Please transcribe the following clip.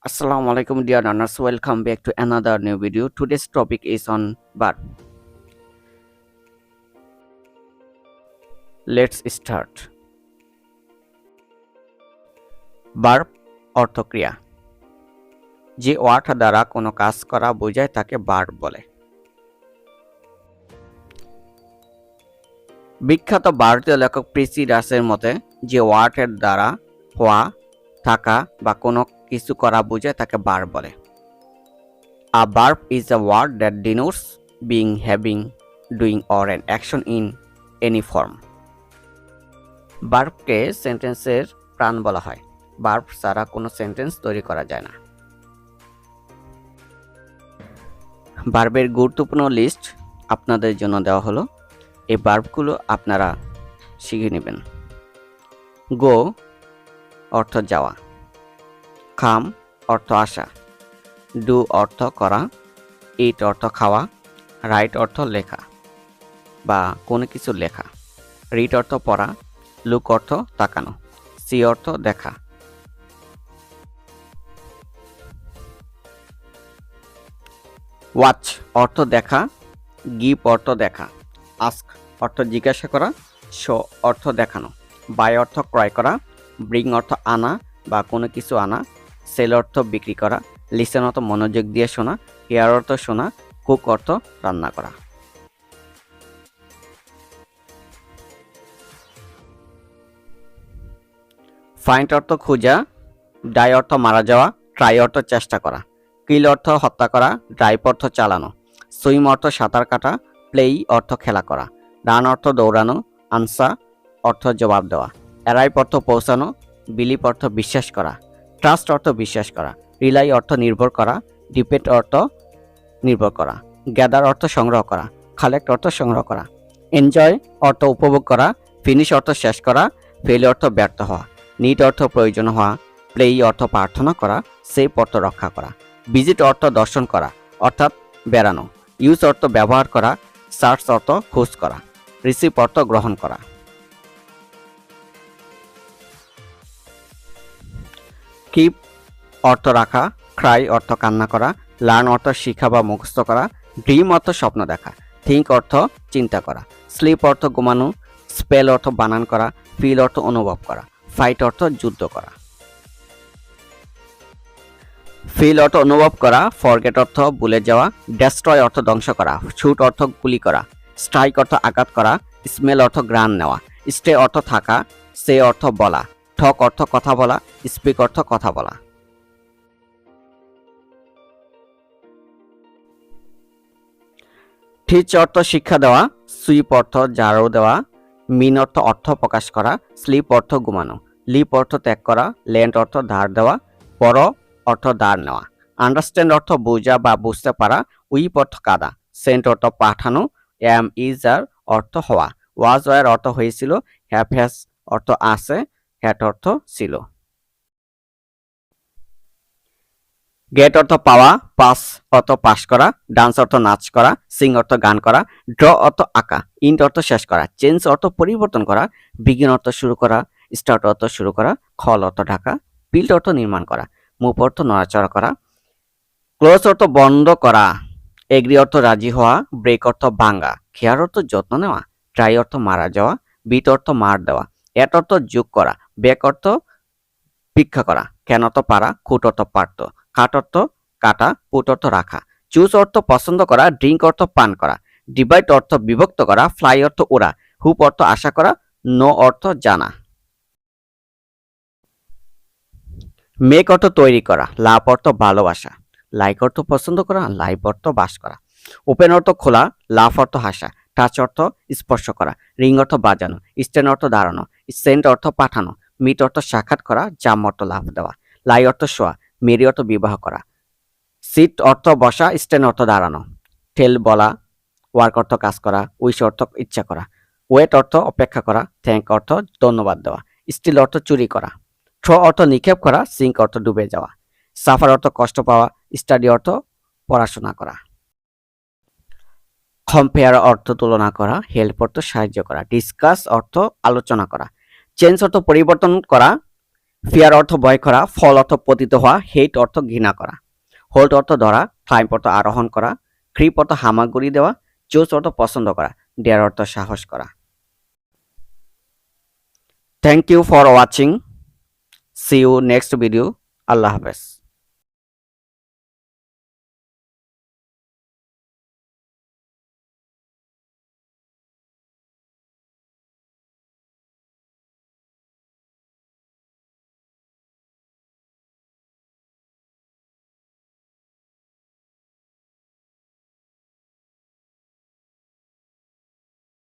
Assalamu alaikum dear learners, welcome back to another new video. Today's topic is on verb. Let's start. Verb অর্থ ক্রিয়া। যে word দ্বারা কোনো কাজ করা বোঝায় তাকে ভার্ব বলে। বিখ্যাত ভারতীয় লেখক পিসি দাসের মতে যে ওয়ার্ডের দ্বারা হওয়া, থাকা বা কোনো কিছু করা বোঝায় তাকে ভার্ব বলে। A verb is a word that denotes being, having, doing or an action in any form. ভার্বকে সেন্টেন্সের প্রাণ বলা হয়। ভার্ব ছাড়া কোনো সেন্টেন্স তৈরি করা যায় না। ভার্বের গুরুত্বপূর্ণ লিস্ট আপনাদের জন্য দেওয়া হলো। এই ভার্বগুলো আপনারা শিখে নেবেন। গো অর্থ যাওয়া, কাম অর্থ আসা, ডু অর্থ করা, ইট অর্থ খাওয়া, রাইট অর্থ লেখা বা কোনো কিছু লেখা, রিড অর্থ পড়া, লুক অর্থ তাকানো, সি অর্থ দেখা। ওয়াচ অর্থ দেখা, গিভ অর্থ দেখা, আস্ক অর্থ জিজ্ঞাসা করা, শো অর্থ দেখানো, বাই অর্থ ক্রয় করা, ব্রিং অর্থ আনা বা কোনো কিছু আনা, সেল অর্থ বিক্রি করা, লিসেন অর্থ মনোযোগ দিয়ে শোনা, হেয়ার অর্থ শোনা, কুক অর্থ রান্না করা। ফাইন্ড অর্থ খোঁজা, ডাই অর্থ মারা যাওয়া, ট্রাই অর্থ চেষ্টা করা, কিল অর্থ হত্যা করা, ড্রাইভ অর্থ চালানো, সুইম অর্থ সাঁতার কাটা, প্লেই অর্থ খেলা করা, রান অর্থ দৌড়ানো, আনসার অর্থ জবাব দেওয়া, অ্যারাইভ অর্থ পৌঁছানো, বিলিভ অর্থ বিশ্বাস করা, ট্রাস্ট অর্থ বিশ্বাস করা, রিলাই অর্থ নির্ভর করা, ডিপেন্ড অর্থ নির্ভর করা, গ্যাদার অর্থ সংগ্রহ করা, কালেক্ট অর্থ সংগ্রহ করা, এনজয় অর্থ উপভোগ করা, ফিনিশ অর্থ শেষ করা, ফেল অর্থ ব্যর্থ হওয়া, নিড অর্থ প্রয়োজন হওয়া, প্লেই অর্থ প্রার্থনা করা, সেফ অর্থ রক্ষা করা, ভিজিট অর্থ দর্শন করা অর্থাৎ বেড়ানো, ইউজ অর্থ ব্যবহার করা, সার্চ অর্থ খোঁজ করা, রিসিভ অর্থ গ্রহণ করা। কিপ অর্থ রাখা, ক্রাই অর্থ কান্না করা, লার্ন অর্থ শিখা বা মুখস্থ করা, ড্রিম অর্থ স্বপ্ন দেখা, থিঙ্ক অর্থ চিন্তা করা, স্লিপ অর্থ ঘুমানো, স্পেল অর্থ বানান করা, ফিল অর্থ অনুভব করা, ফাইট অর্থ যুদ্ধ করা। ফিল অর্থ অনুভব করা, ফরগেট অর্থ ভুলে যাওয়া, ডেস্ট্রয় অর্থ ধ্বংস করা, শুট অর্থ গুলি করা, স্ট্রাইক অর্থ আঘাত করা, স্মেল অর্থ ঘ্রাণ নেওয়া, স্টে অর্থ থাকা, সে অর্থ বলা, টক অর্থ কথা বলা, স্পিক অর্থ কথা বলা। টিচ অর্থ শিক্ষা দেওয়া, সুইপ অর্থ ঝাড়ু দেওয়া, মিন অর্থ প্রকাশ করা, স্লিপ অর্থ ঘুমানো, লিপ অর্থ ত্যাগ করা, লেন্ড অর্থ ধার দেওয়া, পর অর্থ ধার নেওয়া, আন্ডারস্ট্যান্ড অর্থ বোঝা বা বুঝতে পারা, উইপ অর্থ কাদা, সেন্ট অর্থ পাঠানো, এম ইজ আর অর্থ হওয়া, ওয়াজ ওয়ার অর্থ হয়েছিল, হ্যাভ হ্যাজ অর্থ আছে, হ্যাট অর্থ ছিল। গেট অর্থ পাওয়া, পাস অর্থ পাস করা, ডান্স অর্থ নাচ করা, সিং অর্থ গান করা, ড্র অর্থ আঁকা, ইন্ট অর্থ শেষ করা, চেঞ্জ অর্থ পরিবর্তন করা, বিগিন অর্থ শুরু করা, স্টার্ট অর্থ শুরু করা, খল অর্থ ঢাকা, বিল্ড অর্থ নির্মাণ করা, মুভ অর্থ নড়াচড়া করা, ক্লোজ অর্থ বন্ধ করা, এগ্রি অর্থ রাজি হওয়া, ব্রেক অর্থ ভাঙ্গা, কেয়ার অর্থ যত্ন নেওয়া, ট্রাই অর্থ মারা যাওয়া, বিট অর্থ মার দেওয়া, এট অর্থ যোগ করা, ব্যাক অর্থ ভিক্ষা করা, ক্যান অর্থ পারা, কুট অর্থ পারত, কাট অর্থ কাটা, পুট অর্থ রাখা, চুজ অর্থ পছন্দ করা, ড্রিঙ্ক অর্থ পান করা, ডিভাইড অর্থ বিভক্ত করা, ফ্লাই অর্থ ওড়া, হুপ অর্থ আশা করা, নো অর্থ জানা। মেক অর্থ তৈরি করা, লাভ অর্থ ভালোবাসা, লাইক অর্থ পছন্দ করা, লাইভ অর্থ বাস করা, ওপেন অর্থ খোলা, লাভ অর্থ হাসা, টাচ অর্থ স্পর্শ করা, রিং অর্থ বাজানো, স্ট্যান্ড অর্থ দাঁড়ানো, সেন্ড অর্থ পাঠানো, মিট অর্থ সাক্ষাৎ করা, জাম অর্থ লাভ দেওয়া, লাই অর্থ শোয়া, মেরি অর্থ বিবাহ করা, সিট অর্থ বসা, স্ট্যান্ড অর্থ দাঁড়ানো, টেল বলা, ওয়ার্ক অর্থ কাজ করা, উইশ অর্থ ইচ্ছা করা, ওয়েট অর্থ অপেক্ষা করা, থ্যাঙ্ক অর্থ ধন্যবাদ দেওয়া, স্টিল অর্থ চুরি করা, থ্রো অর্থ নিক্ষেপ করা, সিঙ্ক অর্থ ডুবে যাওয়া, সাফার অর্থ কষ্ট পাওয়া, স্টাডি অর্থ পড়াশোনা করা, কম্পেয়ার অর্থ তুলনা করা, হেল্প অর্থ সাহায্য করা, ডিসকাস অর্থ আলোচনা করা, চেঞ্জ অর্থ পরিবর্তন করা, ফিয়ার অর্থ ভয় করা, ফল অর্থ পতিত হওয়া, হেট অর্থ ঘৃণা করা, হোল্ড অর্থ ধরা, ক্লাইম্ব অর্থ আরোহণ করা, ক্রিপ অর্থ হামাগুড়ি দেওয়া, চুজ অর্থ পছন্দ করা, ডেয়ার অর্থ সাহস করা। Thank you for watching. See you next video. আল্লাহ হাফেজ।